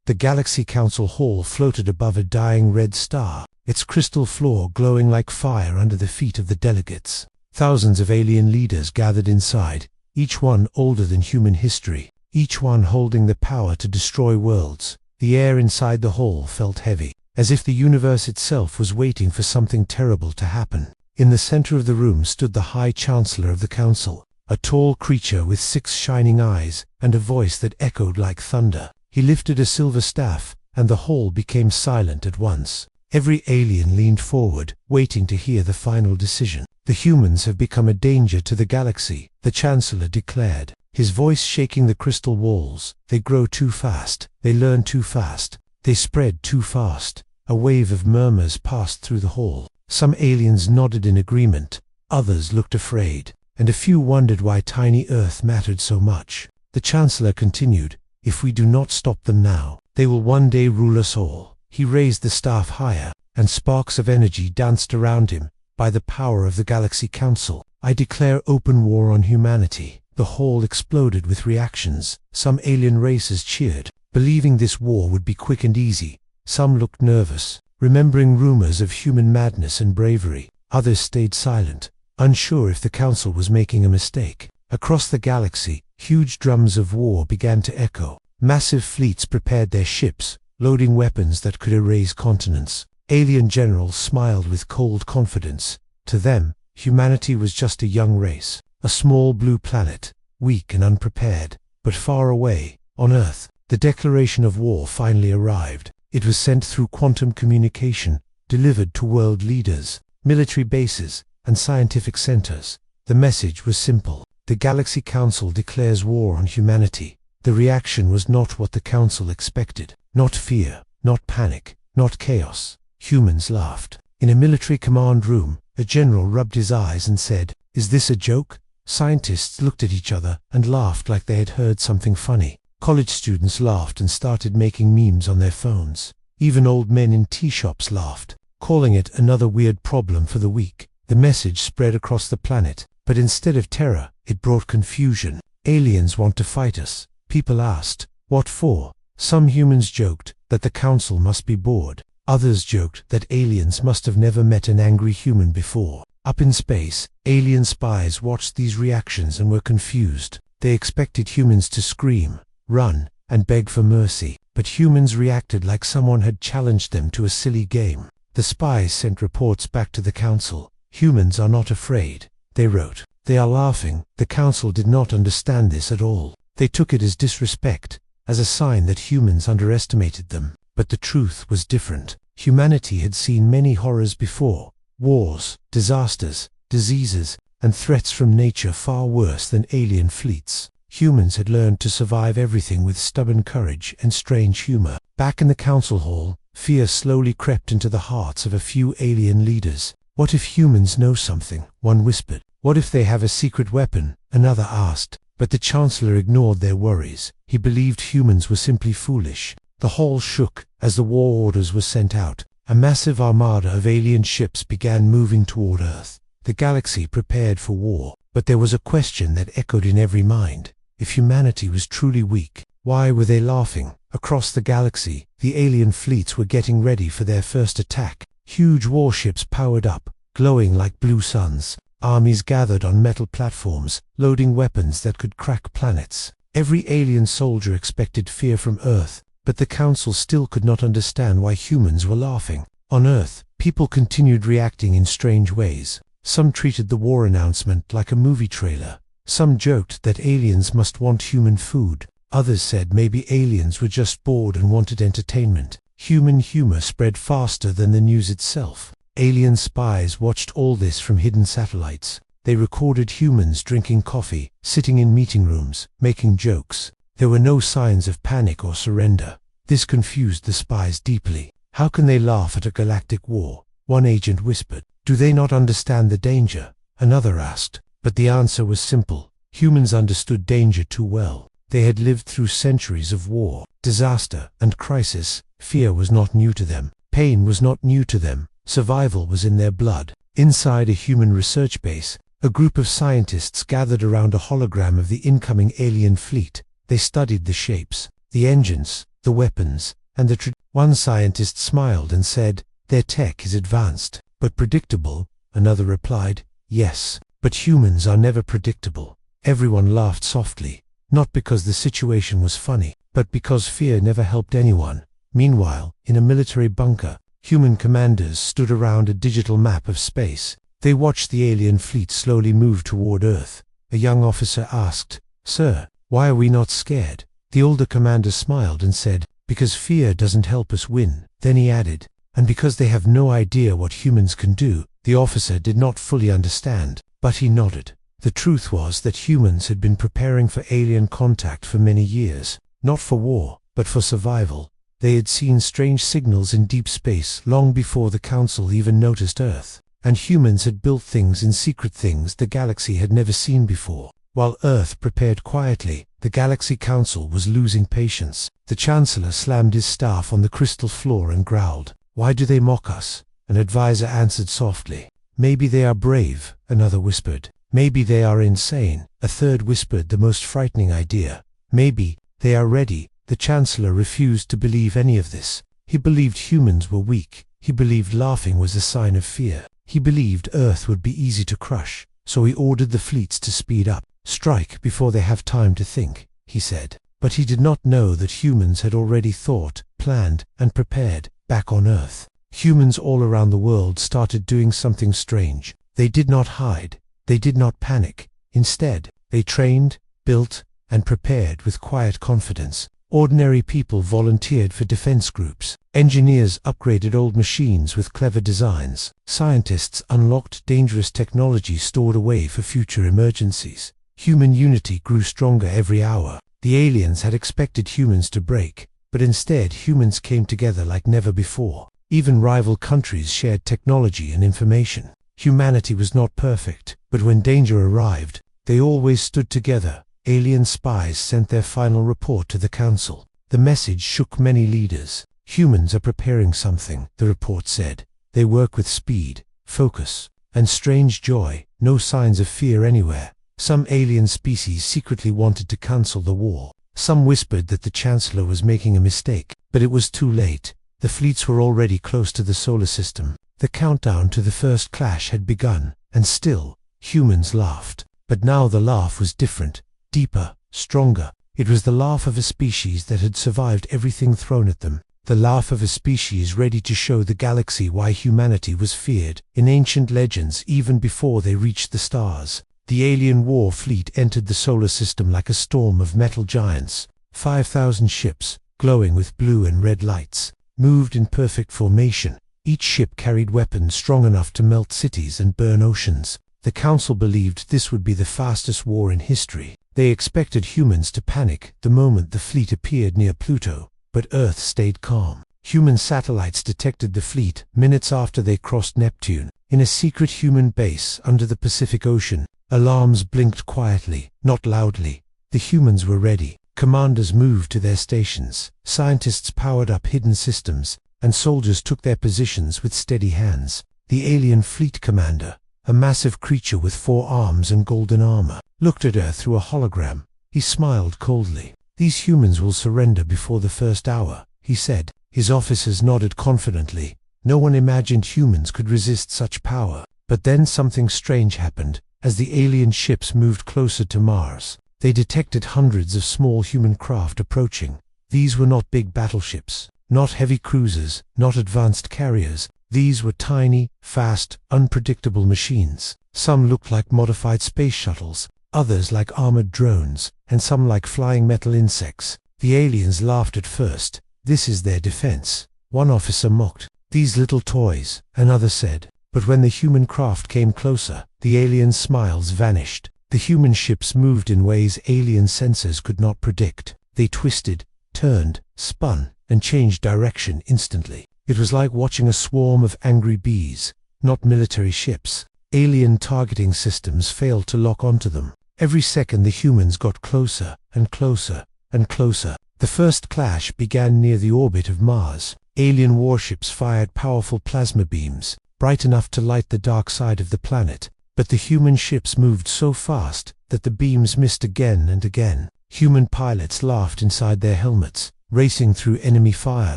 The Galaxy Council Hall floated above a dying red star, its crystal floor glowing like fire under the feet of the delegates. Thousands of alien leaders gathered inside, each one older than human history, each one holding the power to destroy worlds. The air inside the hall felt heavy, as if the universe itself was waiting for something terrible to happen. In the center of the room stood the High Chancellor of the Council, a tall creature with 6 shining eyes and a voice that echoed like thunder. He lifted a silver staff, and the hall became silent at once. Every alien leaned forward, waiting to hear the final decision. "The humans have become a danger to the galaxy," the Chancellor declared, his voice shaking the crystal walls. "They grow too fast, they learn too fast, they spread too fast." A wave of murmurs passed through the hall. Some aliens nodded in agreement, others looked afraid, and a few wondered why tiny Earth mattered so much. The Chancellor continued, "If we do not stop them now, they will one day rule us all." He raised the staff higher, and sparks of energy danced around him. "By the power of the Galaxy Council, I declare open war on humanity." The hall exploded with reactions. Some alien races cheered, believing this war would be quick and easy. Some looked nervous, remembering rumors of human madness and bravery. Others stayed silent, unsure if the Council was making a mistake. Across the galaxy, huge drums of war began to echo. Massive fleets prepared their ships, loading weapons that could erase continents. Alien generals smiled with cold confidence. To them, humanity was just a young race, a small blue planet, weak and unprepared. But far away, on Earth, the declaration of war finally arrived. It was sent through quantum communication, delivered to world leaders, military bases, and scientific centers. The message was simple. The Galaxy Council declares war on humanity. The reaction was not what the Council expected. Not fear, not panic, not chaos. Humans laughed. In a military command room, a general rubbed his eyes and said, "Is this a joke?" Scientists looked at each other and laughed like they had heard something funny. College students laughed and started making memes on their phones. Even old men in tea shops laughed, calling it another weird problem for the week. The message spread across the planet, but instead of terror, it brought confusion. "Aliens want to fight us," people asked. "What for?" Some humans joked that the Council must be bored. Others joked that aliens must have never met an angry human before. Up in space, alien spies watched these reactions and were confused. They expected humans to scream, run, and beg for mercy, but humans reacted like someone had challenged them to a silly game. The spies sent reports back to the Council. "Humans are not afraid," they wrote. "They are laughing." The Council did not understand this at all. They took it as disrespect, as a sign that humans underestimated them. But the truth was different. Humanity had seen many horrors before: wars, disasters, diseases, and threats from nature far worse than alien fleets. Humans had learned to survive everything with stubborn courage and strange humor. Back in the Council Hall, fear slowly crept into the hearts of a few alien leaders. "What if humans know something?" one whispered. "What if they have a secret weapon?" another asked. But the Chancellor ignored their worries. He believed humans were simply foolish. The hall shook as the war orders were sent out. A massive armada of alien ships began moving toward Earth. The galaxy prepared for war, but there was a question that echoed in every mind. If humanity was truly weak, why were they laughing? Across the galaxy, the alien fleets were getting ready for their first attack. Huge warships powered up, glowing like blue suns. Armies gathered on metal platforms, loading weapons that could crack planets. Every alien soldier expected fear from Earth, but the Council still could not understand why humans were laughing. On Earth, people continued reacting in strange ways. Some treated the war announcement like a movie trailer. Some joked that aliens must want human food. Others said maybe aliens were just bored and wanted entertainment. Human humor spread faster than the news itself. Alien spies watched all this from hidden satellites. They recorded humans drinking coffee, sitting in meeting rooms, making jokes. There were no signs of panic or surrender. This confused the spies deeply. "How can they laugh at a galactic war?" one agent whispered. "Do they not understand the danger?" another asked. But the answer was simple. Humans understood danger too well. They had lived through centuries of war, disaster, and crisis. Fear was not new to them. Pain was not new to them. Survival was in their blood. Inside a human research base, a group of scientists gathered around a hologram of the incoming alien fleet. They studied the shapes, the engines, the weapons, and One scientist smiled and said, "Their tech is advanced, but predictable." Another replied, "Yes, but humans are never predictable." Everyone laughed softly, not because the situation was funny, but because fear never helped anyone. Meanwhile, in a military bunker, human commanders stood around a digital map of space. They watched the alien fleet slowly move toward Earth. A young officer asked, "Sir, why are we not scared?" The older commander smiled and said, "Because fear doesn't help us win." Then he added, "And because they have no idea what humans can do." The officer did not fully understand, but he nodded. The truth was that humans had been preparing for alien contact for many years, not for war, but for survival. They had seen strange signals in deep space long before the Council even noticed Earth, and humans had built things in secret, things the galaxy had never seen before. While Earth prepared quietly, the Galaxy Council was losing patience. The Chancellor slammed his staff on the crystal floor and growled, "Why do they mock us?" An advisor answered softly, "Maybe they are brave," another whispered. "Maybe they are insane," a third whispered the most frightening idea. "Maybe they are ready." The Chancellor refused to believe any of this. He believed humans were weak. He believed laughing was a sign of fear. He believed Earth would be easy to crush. So he ordered the fleets to speed up. "Strike before they have time to think," he said. But he did not know that humans had already thought, planned, and prepared. Back on Earth, humans all around the world started doing something strange. They did not hide. They did not panic. Instead, they trained, built, and prepared with quiet confidence. Ordinary people volunteered for defense groups. Engineers upgraded old machines with clever designs. Scientists unlocked dangerous technology stored away for future emergencies. Human unity grew stronger every hour. The aliens had expected humans to break, but instead humans came together like never before. Even rival countries shared technology and information. Humanity was not perfect, but when danger arrived, they always stood together. Alien spies sent their final report to the Council. The message shook many leaders. "Humans are preparing something," the report said. "They work with speed, focus, and strange joy. No signs of fear anywhere." Some alien species secretly wanted to cancel the war. Some whispered that the Chancellor was making a mistake, but it was too late. The fleets were already close to the solar system. The countdown to the first clash had begun, and still, humans laughed. But now the laugh was different. Deeper, stronger. It was the laugh of a species that had survived everything thrown at them. The laugh of a species ready to show the galaxy why humanity was feared. In ancient legends, even before they reached the stars, the alien war fleet entered the solar system like a storm of metal giants. 5,000 ships, glowing with blue and red lights, moved in perfect formation. Each ship carried weapons strong enough to melt cities and burn oceans. The Council believed this would be the fastest war in history. They expected humans to panic the moment the fleet appeared near Pluto, but Earth stayed calm. Human satellites detected the fleet minutes after they crossed Neptune. In a secret human base under the Pacific Ocean, alarms blinked quietly, not loudly. The humans were ready. Commanders moved to their stations. Scientists powered up hidden systems, and soldiers took their positions with steady hands. The alien fleet commander, a massive creature with 4 arms and golden armor, looked at Earth through a hologram. He smiled coldly. "These humans will surrender before the first hour," he said. His officers nodded confidently. No one imagined humans could resist such power. But then something strange happened. As the alien ships moved closer to Mars, they detected hundreds of small human craft approaching. These were not big battleships, not heavy cruisers, not advanced carriers. These were tiny, fast, unpredictable machines. Some looked like modified space shuttles, others like armored drones, and some like flying metal insects. The aliens laughed at first. "This is their defense," one officer mocked. "These little toys," another said. But when the human craft came closer, the alien smiles vanished. The human ships moved in ways alien sensors could not predict. They twisted, turned, spun, and changed direction instantly. It was like watching a swarm of angry bees, not military ships. Alien targeting systems failed to lock onto them. Every second the humans got closer and closer and closer. The first clash began near the orbit of Mars. Alien warships fired powerful plasma beams, bright enough to light the dark side of the planet. But the human ships moved so fast that the beams missed again and again. Human pilots laughed inside their helmets. racing through enemy fire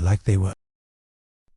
like they were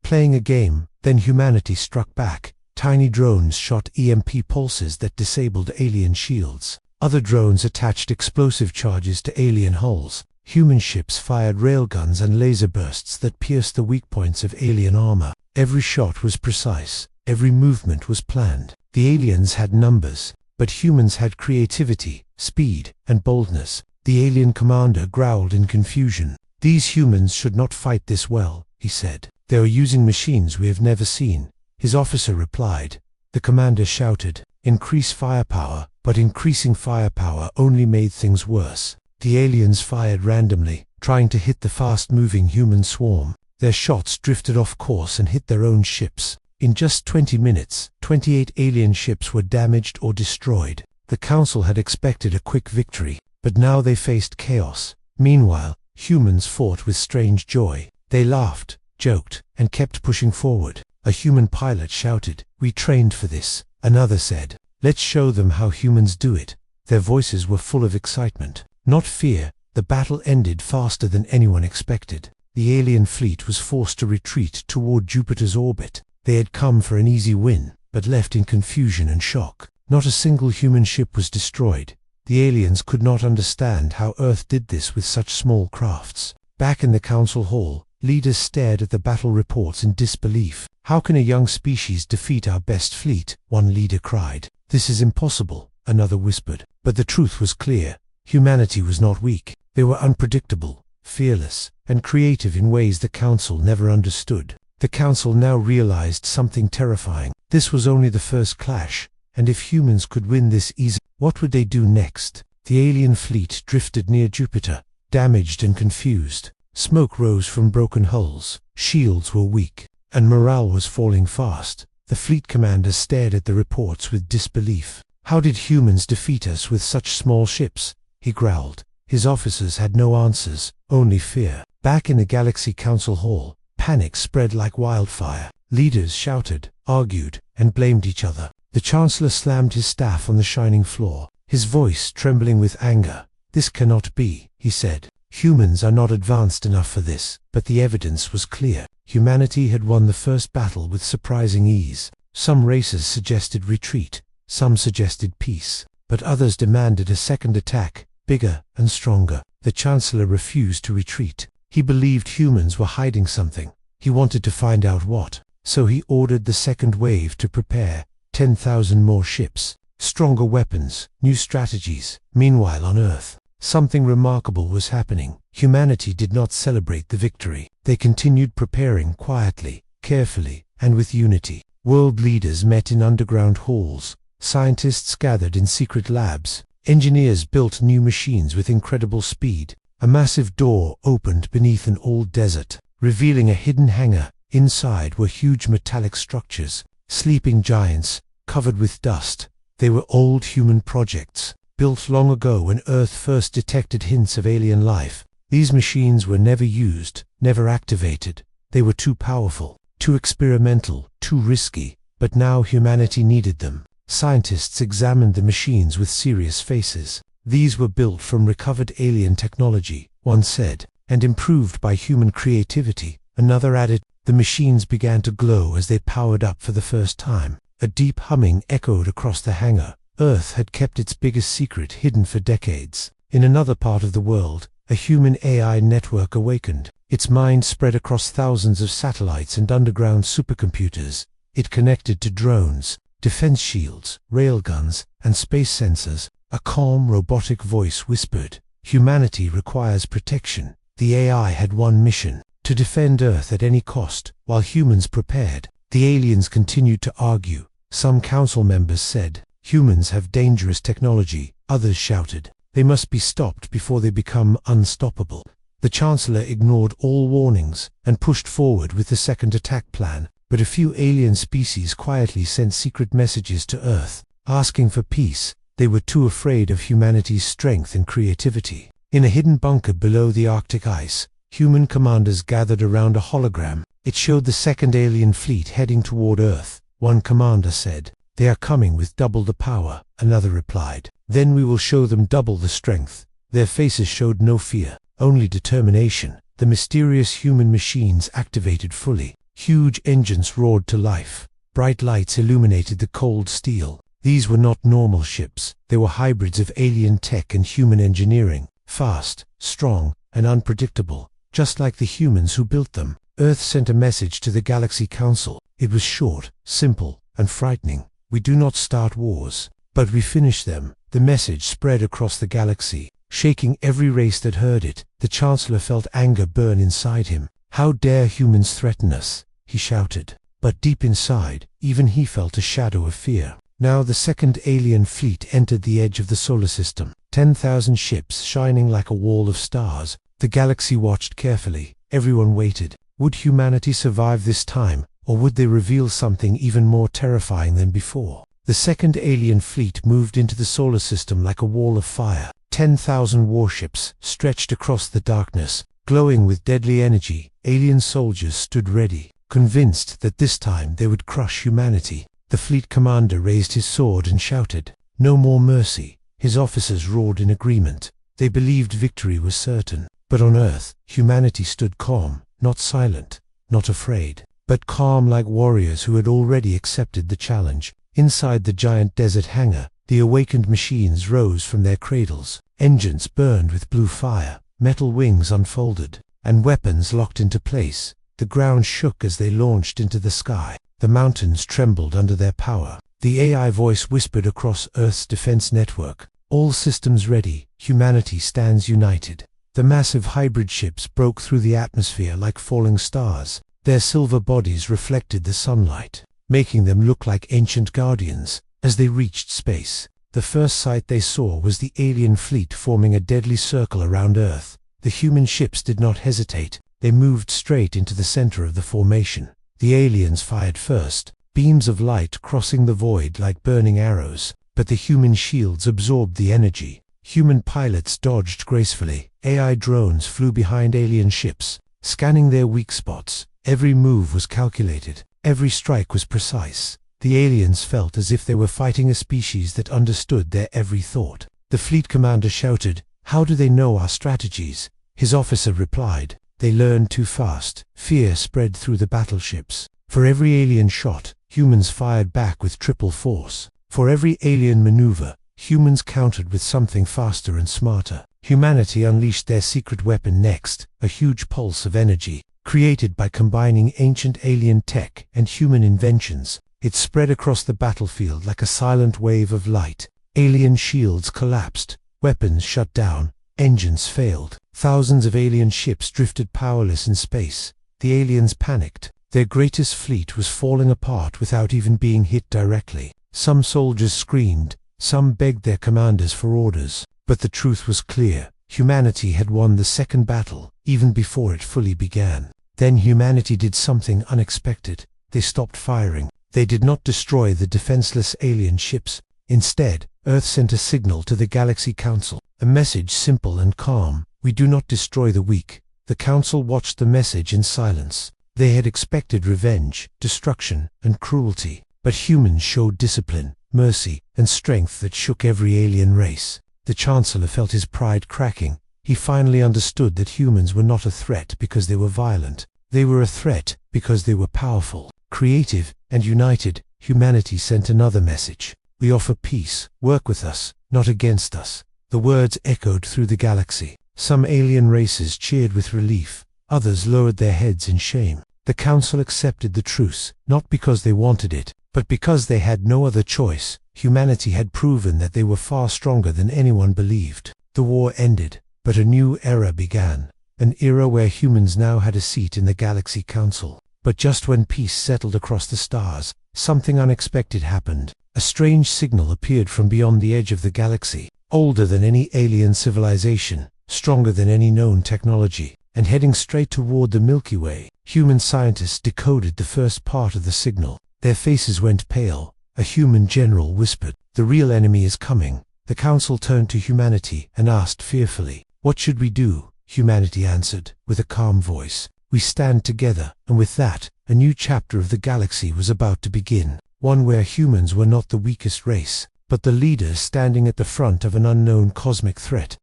playing a game. Then humanity struck back. Tiny drones shot EMP pulses that disabled alien shields. Other drones attached explosive charges to alien hulls. Human ships fired railguns and laser bursts that pierced the weak points of alien armor. Every shot was precise. Every movement was planned. The aliens had numbers, but humans had creativity, speed, and boldness. The alien commander growled in confusion. "These humans should not fight this well," he said. "They are using machines we have never seen." His officer replied. The commander shouted, "Increase firepower," but increasing firepower only made things worse. The aliens fired randomly, trying to hit the fast-moving human swarm. Their shots drifted off course and hit their own ships. In just 20 minutes, 28 alien ships were damaged or destroyed. The Council had expected a quick victory, but now they faced chaos. Meanwhile, humans fought with strange joy. They laughed, joked, and kept pushing forward. A human pilot shouted, "We trained for this." Another said, "Let's show them how humans do it." Their voices were full of excitement, not fear. The battle ended faster than anyone expected. The alien fleet was forced to retreat toward Jupiter's orbit. They had come for an easy win, but left in confusion and shock. Not a single human ship was destroyed. The aliens could not understand how Earth did this with such small crafts. Back in the council hall, leaders stared at the battle reports in disbelief. "How can a young species defeat our best fleet?" one leader cried. "This is impossible," another whispered. But the truth was clear. Humanity was not weak. They were unpredictable, fearless, and creative in ways the council never understood. The council now realized something terrifying. This was only the first clash, and if humans could win this easily, what would they do next? The alien fleet drifted near Jupiter, damaged and confused. Smoke rose from broken hulls, shields were weak, and morale was falling fast. The fleet commander stared at the reports with disbelief. "How did humans defeat us with such small ships?" he growled. His officers had no answers, only fear. Back in the Galaxy Council Hall, panic spread like wildfire. Leaders shouted, argued, and blamed each other. The Chancellor slammed his staff on the shining floor, his voice trembling with anger. "This cannot be," he said. "Humans are not advanced enough for this." But the evidence was clear. Humanity had won the first battle with surprising ease. Some races suggested retreat, some suggested peace, but others demanded a second attack, bigger and stronger. The Chancellor refused to retreat. He believed humans were hiding something. He wanted to find out what. So he ordered the second wave to prepare. 10,000 more ships, stronger weapons, new strategies. Meanwhile on Earth, something remarkable was happening. Humanity did not celebrate the victory. They continued preparing quietly, carefully, and with unity. World leaders met in underground halls. Scientists gathered in secret labs. Engineers built new machines with incredible speed. A massive door opened beneath an old desert, revealing a hidden hangar. Inside were huge metallic structures, sleeping giants, covered with dust. They were old human projects, built long ago when Earth first detected hints of alien life. These machines were never used, never activated. They were too powerful, too experimental, too risky. But now humanity needed them. Scientists examined the machines with serious faces. "These were built from recovered alien technology," one said, "and improved by human creativity." Another added. The machines began to glow as they powered up for the first time. A deep humming echoed across the hangar. Earth had kept its biggest secret hidden for decades. In another part of the world, a human AI network awakened. Its mind spread across thousands of satellites and underground supercomputers. It connected to drones, defense shields, railguns, and space sensors. A calm, robotic voice whispered, "Humanity requires protection." The AI had one mission: to defend Earth at any cost. While humans prepared, the aliens continued to argue. Some council members said, "Humans have dangerous technology." Others shouted, "They must be stopped before they become unstoppable." The Chancellor ignored all warnings and pushed forward with the second attack plan. But a few alien species quietly sent secret messages to Earth, asking for peace. They were too afraid of humanity's strength and creativity. In a hidden bunker below the Arctic ice, human commanders gathered around a hologram. It showed the second alien fleet heading toward Earth. One commander said, "They are coming with double the power." Another replied, "Then we will show them double the strength." Their faces showed no fear, only determination. the mysterious human machines activated fully. Huge engines roared to life. Bright lights illuminated the cold steel. These were not normal ships. They were hybrids of alien tech and human engineering. Fast, strong, and unpredictable, just like the humans who built them. Earth sent a message to the Galaxy Council. It was short, simple, and frightening. We do not start wars, but we finish them. The message spread across the galaxy, shaking every race that heard it. The Chancellor felt anger burn inside him. "How dare humans threaten us?" he shouted. But deep inside, even he felt a shadow of fear. Now the second alien fleet entered the edge of the solar system. 10,000 ships shining like a wall of stars. The galaxy watched carefully. Everyone waited. Would humanity survive this time, or would they reveal something even more terrifying than before? The second alien fleet moved into the solar system like a wall of fire. 10,000 warships stretched across the darkness, glowing with deadly energy. Alien soldiers stood ready, convinced that this time they would crush humanity. The fleet commander raised his sword and shouted, "No more mercy." His officers roared in agreement. They believed victory was certain. But on Earth, humanity stood calm, not silent, not afraid, but calm like warriors who had already accepted the challenge. Inside the giant desert hangar, the awakened machines rose from their cradles. Engines burned with blue fire, metal wings unfolded, and weapons locked into place. The ground shook as they launched into the sky. The mountains trembled under their power. The AI voice whispered across Earth's defense network, "All systems ready, humanity stands united." The massive hybrid ships broke through the atmosphere like falling stars. Their silver bodies reflected the sunlight, making them look like ancient guardians. As they reached space, the first sight they saw was the alien fleet forming a deadly circle around Earth. The human ships did not hesitate. They moved straight into the center of the formation. The aliens fired first, beams of light crossing the void like burning arrows, but the human shields absorbed the energy. Human pilots dodged gracefully. AI drones flew behind alien ships, scanning their weak spots. Every move was calculated. Every strike was precise. The aliens felt as if they were fighting a species that understood their every thought. The fleet commander shouted, "How do they know our strategies?" His officer replied, "They learned too fast." Fear spread through the battleships. For every alien shot, humans fired back with triple force. For every alien maneuver, humans countered with something faster and smarter. Humanity unleashed their secret weapon next, a huge pulse of energy, created by combining ancient alien tech and human inventions. It spread across the battlefield like a silent wave of light. Alien shields collapsed, weapons shut down, engines failed. Thousands of alien ships drifted powerless in space. The aliens panicked. Their greatest fleet was falling apart without even being hit directly. Some soldiers screamed, some begged their commanders for orders. But the truth was clear. Humanity had won the second battle, even before it fully began. Then humanity did something unexpected. They stopped firing. They did not destroy the defenseless alien ships. Instead, Earth sent a signal to the Galaxy Council, a message simple and calm. "We do not destroy the weak." The Council watched the message in silence. They had expected revenge, destruction, and cruelty, but humans showed discipline, mercy, and strength that shook every alien race. The Chancellor felt his pride cracking. He finally understood that humans were not a threat because they were violent. They were a threat because they were powerful, creative, and united. Humanity sent another message. "We offer peace. Work with us, not against us." The words echoed through the galaxy. Some alien races cheered with relief. Others lowered their heads in shame. The Council accepted the truce, not because they wanted it, but because they had no other choice. Humanity had proven that they were far stronger than anyone believed. The war ended, but a new era began. An era where humans now had a seat in the Galaxy Council. But just when peace settled across the stars, something unexpected happened. A strange signal appeared from beyond the edge of the galaxy, older than any alien civilization, stronger than any known technology, and heading straight toward the Milky Way. Human scientists decoded the first part of the signal. Their faces went pale. A human general whispered, "The real enemy is coming." The Council turned to humanity and asked fearfully, "What should we do?" Humanity answered, with a calm voice, "We stand together." And with that, a new chapter of the galaxy was about to begin. One where humans were not the weakest race, but the leaders standing at the front of an unknown cosmic threat.